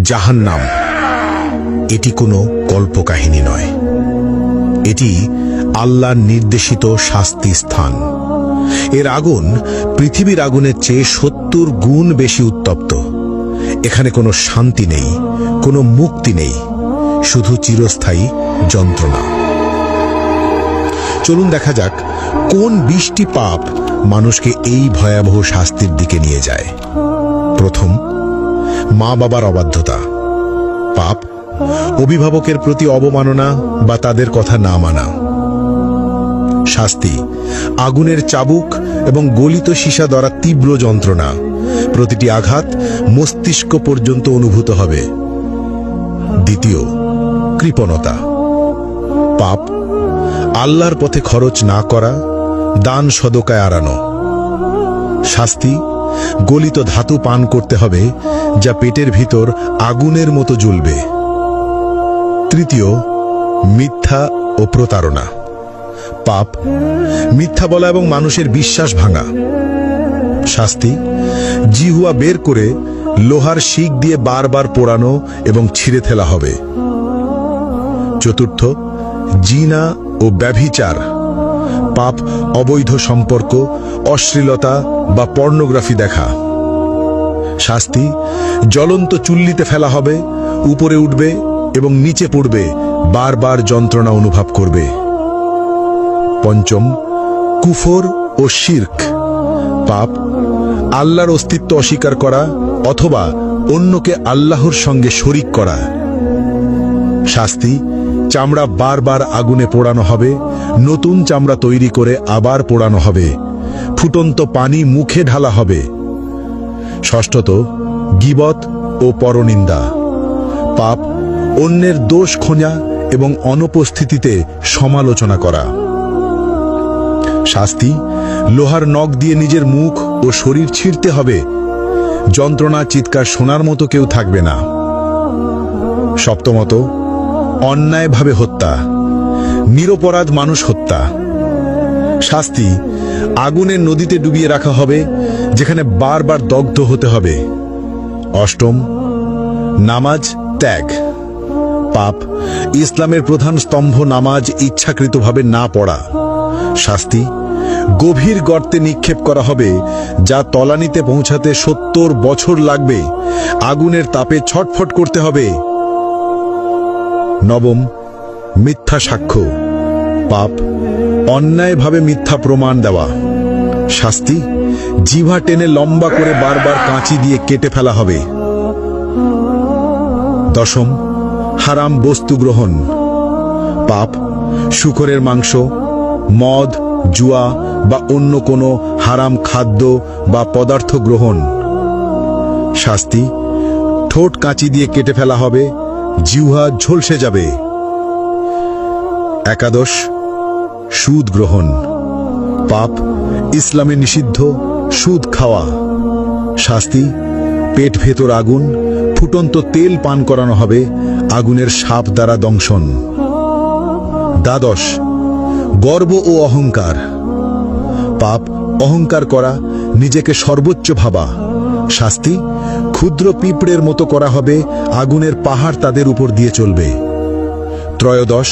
জাহান্নাম এটি কোনো কল্পকাহিনী নয়, এটি আল্লাহর নির্দেশিত শাস্তি স্থান। এর আগুন পৃথিবীর আগুনের চেয়ে 70 গুণ বেশি উত্তপ্ত। এখানে কোনো শান্তি নেই, কোনো মুক্তি নেই, শুধু চিরস্থায়ী যন্ত্রণা। চলুন দেখা যাক কোন 20টি পাপ মানুষকে এই ভয়াবহ শাস্তির দিকে নিয়ে যায়। প্রথম, মা বাবার অবাধ্যতা। পাপ অভিভাবকের প্রতি অবমাননা বা তাদের কথা না মানা। শাস্তি আগুনের চাবুক এবং গলিত সীসা দ্বারা তীব্র যন্ত্রণা, প্রতিটি আঘাত মস্তিষ্ক পর্যন্ত অনুভূত হবে। দ্বিতীয়, কৃপণতা। পাপ আল্লাহর পথে খরচ না করা, দান সদকায় আড়ানো। শাস্তি গলিত ধাতু পান করতে হবে যা পেটের ভিতর আগুনের মতো জ্বলবে। তৃতীয়, মিথ্যা ও প্রতারণা। পাপ মিথ্যা বলা এবং মানুষের বিশ্বাস ভাঙা। শাস্তি জিহুয়া বের করে লোহার শিক দিয়ে বারবার পোড়ানো এবং ছিঁড়ে ফেলা হবে। চতুর্থ, জিনা ও ব্যভিচার। পাপ অবৈধ সম্পর্ক, অশ্লীলতা বা পর্নোগ্রাফি দেখা। শাস্তি জ্বলন্ত চুল্লিতে ফেলা হবে, উপরে উঠবে এবং নিচে পড়বে, বারবার যন্ত্রণা অনুভব করবে। পঞ্চম, কুফর ও শিরক। পাপ আল্লাহর অস্তিত্ব অস্বীকার করা অথবা অন্যকে আল্লাহর সঙ্গে শরিক করা। শাস্তি চামড়া বারবার আগুনে পোড়ানো হবে, নতুন চামড়া তৈরি করে আবার পোড়ানো হবে, ফুটন্ত পানি মুখে ঢালা হবে। ষষ্ঠত, গীবত ও পরনিন্দা। পাপ অন্যের দোষ খোঁজা এবং অনুপস্থিতিতে সমালোচনা করা। শাস্তি লোহার নখ দিয়ে নিজের মুখ ও শরীর ছিঁড়তে হবে, যন্ত্রণা চিৎকার শোনার মতো কেউ থাকবে না। সপ্তমত, অন্যায়ভাবে হত্যা, নিরপরাধ মানুষ হত্যা। শাস্তি আগুনের নদীতে ডুবিয়ে রাখা হবে, যেখানে বারবার দগ্ধ হতে হবে। অষ্টম, নামাজ ত্যাগ। পাপ ইসলামের প্রধান স্তম্ভ নামাজ ইচ্ছাকৃতভাবে না পড়া। শাস্তি গভীর গর্তে নিক্ষেপ করা হবে, যা তলানিতে পৌঁছাতে 70 বছর লাগবে, আগুনের তাপে ছটফট করতে হবে। নবম, মিথ্যা সাক্ষ্য। পাপ অন্যায়ভাবে মিথ্যা প্রমাণ দেওয়া। শাস্তি জিহ্বা টেনে লম্বা করে বারবার কাঁচি দিয়ে কেটে ফেলা হবে। দশম, হারাম বস্তু গ্রহণ। পাপ শূকরের মাংস, মদ, জুয়া বা অন্য কোনো হারাম খাদ্য বা পদার্থ গ্রহণ। শাস্তি ঠোঁট কাঁচি দিয়ে কেটে ফেলা হবে, জিহ্বা ঝলসে যাবে। একাদশ, সুদ গ্রহণ। পাপ ইসলামে নিষিদ্ধ সুদ খাওয়া। শাস্তি পেট ভেতর আগুন, ফুটন্ত তেল পান করানো হবে, আগুনের সাপ দ্বারা দংশন। দ্বাদশ, গর্ব ও অহংকার। পাপ অহংকার করা, নিজেকে সর্বোচ্চ ভাবা। শাস্তি ক্ষুদ্র পিঁপড়ের মতো করা হবে, আগুনের পাহাড় তাদের উপর দিয়ে চলবে। ত্রয়োদশ,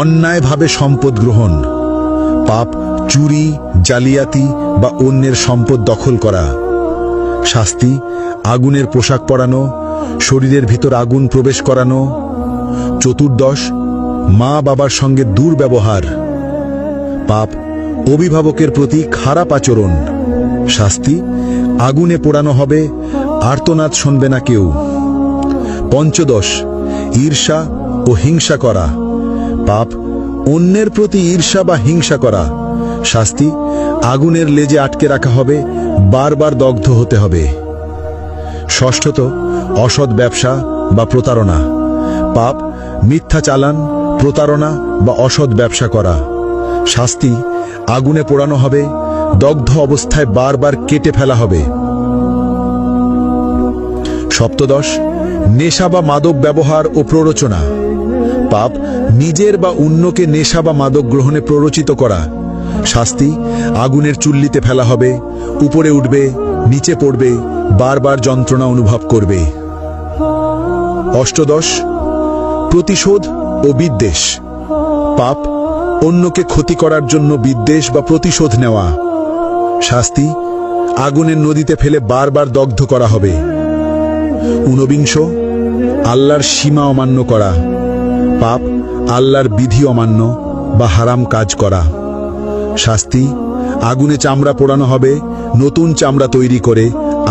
অন্যায়ভাবে সম্পদ গ্রহণ। পাপ চুরি, জালিয়াতি বা অন্যের সম্পদ দখল করা। শাস্তি আগুনের পোশাক পরানো, শরীরের ভিতর আগুন প্রবেশ করানো। চতুর্দশ, মা বাবার সঙ্গে দুর্ব্যবহার। পাপ অভিভাবকের প্রতি খারাপ আচরণ। শাস্তি আগুনে পোড়ানো হবে, আর্তনাদ শুনবে না কেউ। পঞ্চদশ, ঈর্ষা ও হিংসা করা। পাপ অন্যের প্রতি ঈর্ষা বা হিংসা করা। শাস্তি আগুনের লেজে আটকে রাখা হবে, বারবার দগ্ধ হতে হবে। ষষ্ঠত, অসৎ ব্যবসা বা প্রতারণা। পাপ মিথ্যা চালান, প্রতারণা বা অসৎ ব্যবসা করা। শাস্তি আগুনে পোড়ানো হবে, দগ্ধ অবস্থায় বারবার কেটে ফেলা হবে। সপ্তদশ, নেশা বা মাদক ব্যবহার ও প্ররোচনা। পাপ নিজের বা অন্যকে নেশা বা মাদক গ্রহণে প্ররোচিত করা। শাস্তি আগুনের চুল্লিতে ফেলা হবে, উপরে উঠবে, নিচে পড়বে, বারবার যন্ত্রণা অনুভব করবে। অষ্টদশ, প্রতিশোধ ও বিদ্বেষ। পাপ, অন্যকে ক্ষতি করার জন্য বিদ্বেষ বা প্রতিশোধ নেওয়া। শাস্তি, আগুনের নদীতে ফেলে বারবার দগ্ধ করা হবে। ঊনবিংশ, আল্লাহর সীমা অমান্য করা। পাপ, আল্লাহর বিধি অমান্য বা হারাম কাজ করা। শাস্তি, আগুনে চামড়া পোড়ানো হবে, নতুন চামড়া তৈরি করে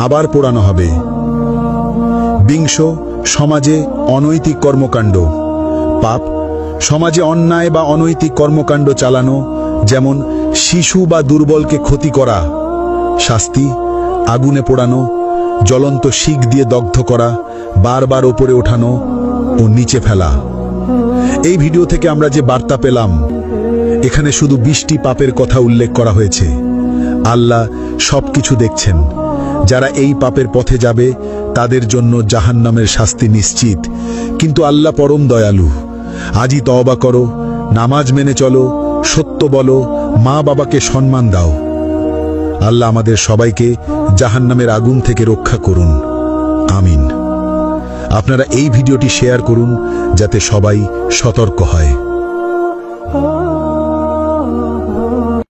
আবার পোড়ানো হবে। বিংশ, সমাজে অনৈতিক কর্মকাণ্ড। পাপ, সমাজে অন্যায় বা অনৈতিক কর্মকাণ্ড চালানো, যেমন শিশু বা দুর্বলকে ক্ষতি করা। শাস্তি, আগুনে পোড়ানো, জ্বলন্ত শিক দিয়ে দগ্ধ করা, বারবার ওপরে ওঠানো ও নিচে ফেলা। এই ভিডিও থেকে আমরা যে বার্তা পেলাম, এখানে শুধু 20টি পাপের কথা উল্লেখ করা হয়েছে। আল্লাহ সবকিছু দেখছেন। যারা এই পাপের পথে যাবে তাদের জন্য জাহান্নামের শাস্তি নিশ্চিত, কিন্তু আল্লাহ পরম দয়ালু। আজই তওবা করো, নামাজ মেনে চলো, সত্য বলো, মা বাবাকে সম্মান দাও। আল্লাহ আমাদের সবাইকে জাহান্নামের আগুন থেকে রক্ষা করুন, আমিন। আপনারা এই ভিডিওটি শেয়ার করুন যাতে সবাই সতর্ক হয়।